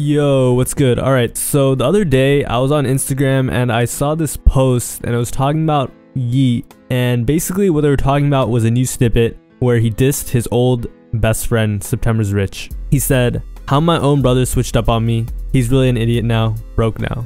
Yo, what's good? Alright, so the other day I was on Instagram and I saw this post and it was talking about Yeat, and basically what they were talking about was a new snippet where he dissed his old best friend, SeptembersRich. He said, "How my own brother switched up on me. He's really an idiot now, broke now."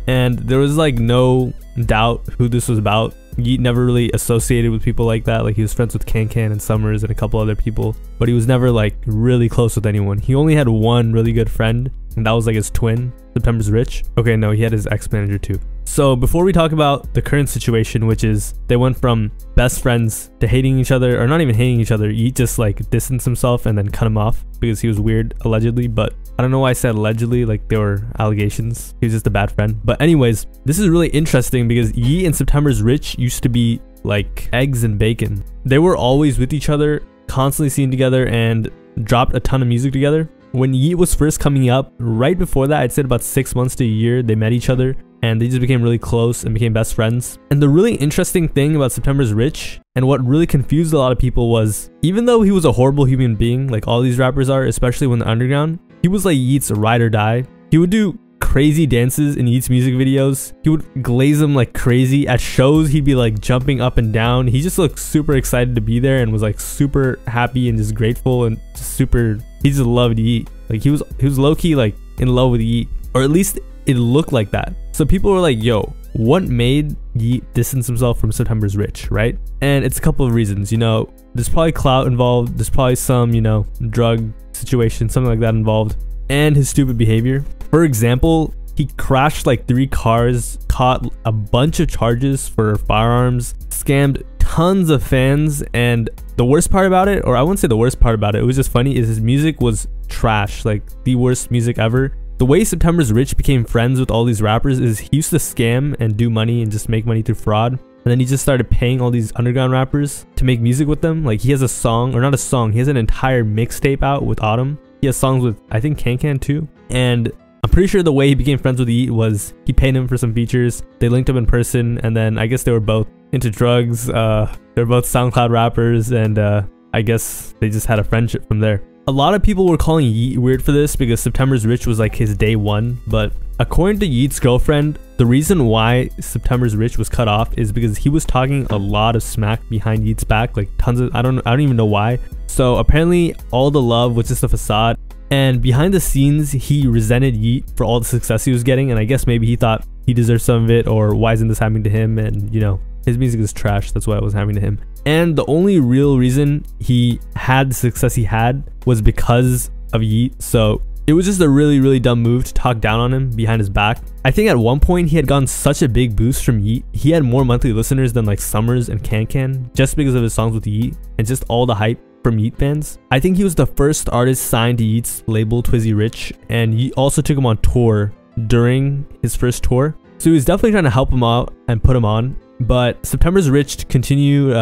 And there was like no doubt who this was about. Yeat never really associated with people like that. Like, he was friends with Can and Summers and a couple other people, but he was never like really close with anyone. He only had one really good friend, and that was like his twin, SeptembersRich. Okay, no, he had his ex-manager too. So before we talk about the current situation, which is they went from best friends to hating each other, or not even hating each other, Yeat just like distanced himself and then cut him off because he was weird, allegedly. But I don't know why I said allegedly, like there were allegations. He was just a bad friend. But anyways, this is really interesting because Yeat and SeptembersRich used to be like eggs and bacon. They were always with each other, constantly seen together, and dropped a ton of music together. When Yeat was first coming up, right before that, I'd say about 6 months to a year, they met each other and they just became really close and became best friends. And the really interesting thing about SeptembersRich, and what really confused a lot of people, was even though he was a horrible human being, like all these rappers are, especially when they're underground, he was like Yeat's ride or die. He would do crazy dances in Yeat's music videos. He would glaze them like crazy. At shows, he'd be like jumping up and down. He just looked super excited to be there and was like super happy and just grateful and just super, he just loved Yeat. Like he was low-key like in love with Yeat, or at least it looked like that. So people were like, yo, what made Yeat distance himself from SeptembersRich, right? And it's a couple of reasons. You know, there's probably clout involved, there's probably some, you know, drug situation, something like that involved, and his stupid behavior. For example, he crashed like 3 cars, caught a bunch of charges for firearms, scammed tons of fans, and the worst part about it, or I wouldn't say the worst part about it, it was just funny, is his music was trash, like the worst music ever. The way SeptembersRich became friends with all these rappers is he used to scam and do money and just make money through fraud. And then he just started paying all these underground rappers to make music with them. Like, he has a song, or not a song, he has an entire mixtape out with Autumn. He has songs with, I think, Can too. And I'm pretty sure the way he became friends with Yeat was he paid him for some features. They linked up in person, and then I guess they were both into drugs. They were both SoundCloud rappers, and I guess they just had a friendship from there. A lot of people were calling Yeat weird for this because SeptembersRich was like his day one, but according to Yeat's girlfriend, the reason why SeptembersRich was cut off is because he was talking a lot of smack behind Yeat's back, like tons of, I don't even know why. So apparently all the love was just a facade, and behind the scenes he resented Yeat for all the success he was getting, and I guess maybe he thought he deserved some of it, or why isn't this happening to him? And you know, his music is trash, that's why it was happening to him. And the only real reason he had the success he had was because of Yeat. So it was just a really dumb move to talk down on him behind his back. I think at one point he had gotten such a big boost from Yeat. He had more monthly listeners than like Summers and Can just because of his songs with Yeat and just all the hype from Yeat fans. I think he was the first artist signed to Yeat's label, Twizzy Rich, and Yeat also took him on tour during his first tour. So he was definitely trying to help him out and put him on. But SeptembersRich continued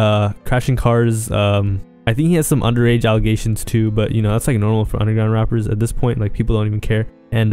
crashing cars. I think he has some underage allegations too, but you know, that's like normal for underground rappers at this point. Like, people don't even care. And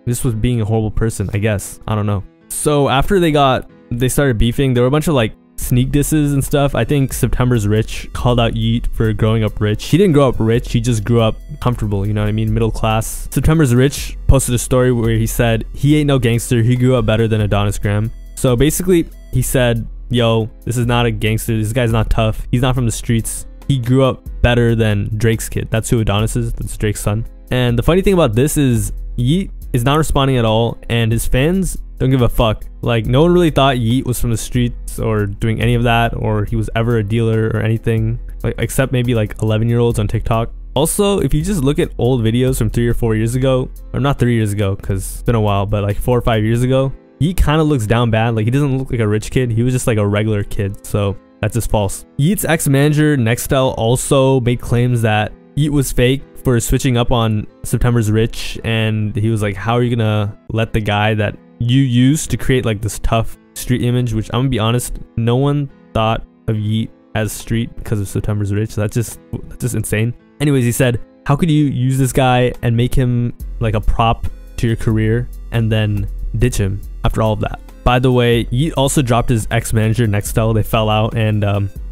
this was being a horrible person, I guess. I don't know. So after they started beefing, there were a bunch of like sneak disses and stuff. I think SeptembersRich called out Yeat for growing up rich. He didn't grow up rich, he just grew up comfortable, you know what I mean? Middle class. SeptembersRich posted a story where he said he ain't no gangster, he grew up better than Adonis Graham. So basically he said, yo, this is not a gangster, this guy's not tough, he's not from the streets, he grew up better than Drake's kid. That's who Adonis is, that's Drake's son. And the funny thing about this is Yeat is not responding at all, and his fans don't give a fuck. Like, no one really thought Yeat was from the streets or doing any of that, or he was ever a dealer or anything, like, except maybe like 11-year-olds on TikTok. Also, if you just look at old videos from 3 or 4 years ago, or not 3 years ago because it's been a while, but like 4 or 5 years ago, Yeat kind of looks down bad. Like, he doesn't look like a rich kid, he was just like a regular kid. So that's just false. Yeat's ex-manager Nextel also made claims that Yeat was fake for switching up on SeptembersRich, and he was like, how are you gonna let the guy that you used to create like this tough street image, which I'm gonna be honest, no one thought of Yeat as street because of SeptembersRich. So that's just insane. Anyways, he said, how could you use this guy and make him like a prop to your career and then ditch him after all of that? By the way, Yeat also dropped his ex-manager Nextel. They fell out, and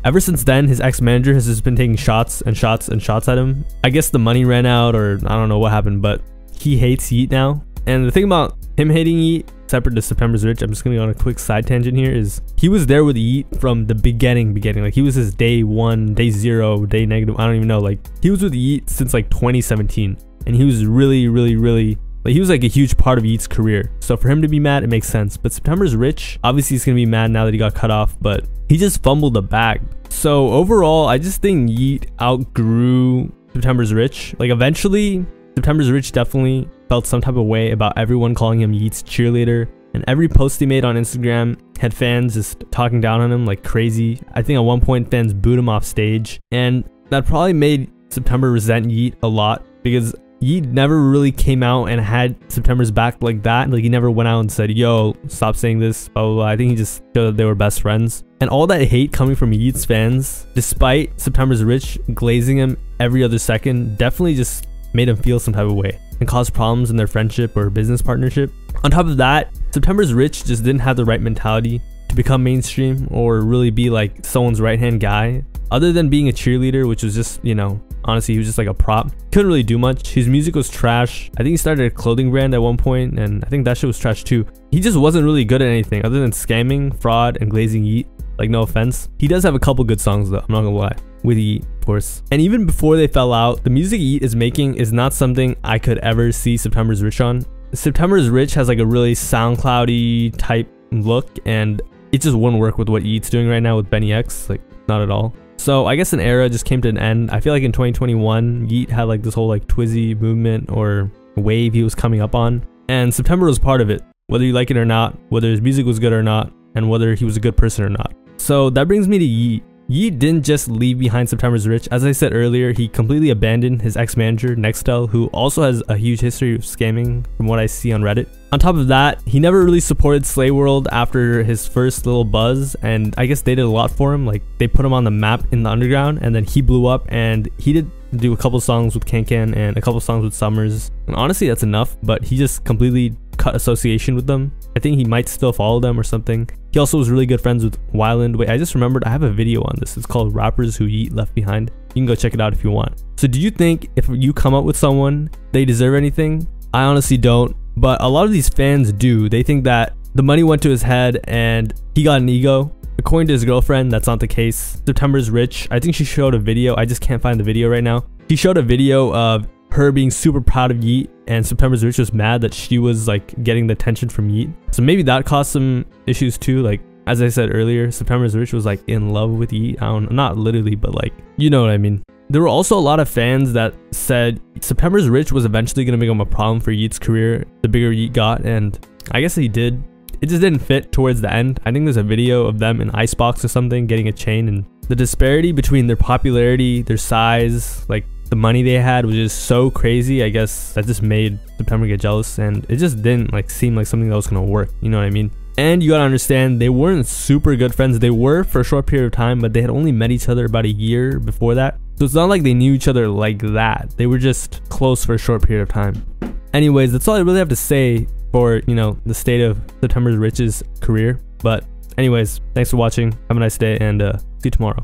ever since then, his ex-manager has just been taking shots and shots and shots at him. I guess the money ran out, or I don't know what happened, but he hates Yeat now. And the thing about him hating Yeat, separate to SeptembersRich, I'm just gonna go on a quick side tangent here, is he was there with Yeat from the beginning. Like, he was his day 1, day 0, day negative, I don't even know. Like, he was with Yeat since like 2017, and he was really like, he was like a huge part of Yeat's career. So for him to be mad, it makes sense. But SeptembersRich, obviously he's gonna be mad now that he got cut off, but he just fumbled the bag. So overall, I just think Yeat outgrew SeptembersRich. Like, eventually SeptembersRich definitely felt some type of way about everyone calling him Yeat's cheerleader, and every post he made on Instagram had fans just talking down on him like crazy. I think at one point fans booed him off stage, and that probably made September resent Yeat a lot, because Yeat never really came out and had September's back like that. Like, he never went out and said, yo, stop saying this, blah blah blah. I think he just showed that they were best friends. And all that hate coming from Yeat's fans, despite SeptembersRich glazing him every other second, definitely just made him feel some type of way and caused problems in their friendship or business partnership. On top of that, SeptembersRich just didn't have the right mentality to become mainstream or really be like someone's right-hand guy. Other than being a cheerleader, which was just, you know, honestly, he was just like a prop. Couldn't really do much. His music was trash. I think he started a clothing brand at one point, and I think that shit was trash too. He just wasn't really good at anything other than scamming, fraud, and glazing Yeat. Like, no offense. He does have a couple good songs though, I'm not gonna lie. With Yeat, of course. And even before they fell out, the music Yeat is making is not something I could ever see SeptembersRich on. SeptembersRich has like a really SoundCloudy type look, and it just wouldn't work with what Yeat's doing right now with Benny X. Like, not at all. So I guess an era just came to an end. I feel like in 2021, Yeat had like this whole like Twizzy movement or wave he was coming up on, and September was part of it, whether you like it or not, whether his music was good or not, and whether he was a good person or not. So that brings me to Yeat. Yeat didn't just leave behind SeptembersRich. As I said earlier, he completely abandoned his ex-manager, Nextel, who also has a huge history of scamming from what I see on Reddit. On top of that, he never really supported Slay World after his first little buzz, and I guess they did a lot for him. Like, they put him on the map in the underground, and then he blew up, and he did do a couple songs with Kankan and a couple songs with Summers. And honestly, that's enough, but he just completely cut association with them. I think he might still follow them or something. He also was really good friends with Wyland. Wait, I just remembered I have a video on this. It's called Rappers Who Yeat Left Behind. You can go check it out if you want. So do you think if you come up with someone, they deserve anything? I honestly don't, but a lot of these fans do. They think that the money went to his head and he got an ego. According to his girlfriend, that's not the case. SeptembersRich, I think she showed a video. I just can't find the video right now. She showed a video of her being super proud of Yeat, and SeptembersRich was mad that she was like getting the attention from Yeat. So maybe that caused some issues too. Like, as I said earlier, SeptembersRich was like in love with Yeat. I don't know, not literally, but like, you know what I mean. There were also a lot of fans that said SeptembersRich was eventually going to become a problem for Yeat's career the bigger Yeat got, and I guess he did. It just didn't fit towards the end. I think there's a video of them in Icebox or something getting a chain, and the disparity between their popularity, their size, like the money they had was just so crazy. I guess that just made September get jealous, and it just didn't like seem like something that was gonna work, you know what I mean? And you gotta understand, they weren't super good friends. They were for a short period of time, but they had only met each other about a year before that. So it's not like they knew each other like that. They were just close for a short period of time. Anyways, that's all I really have to say for, you know, the state of SeptembersRich's career. But anyways, thanks for watching. Have a nice day, and see you tomorrow.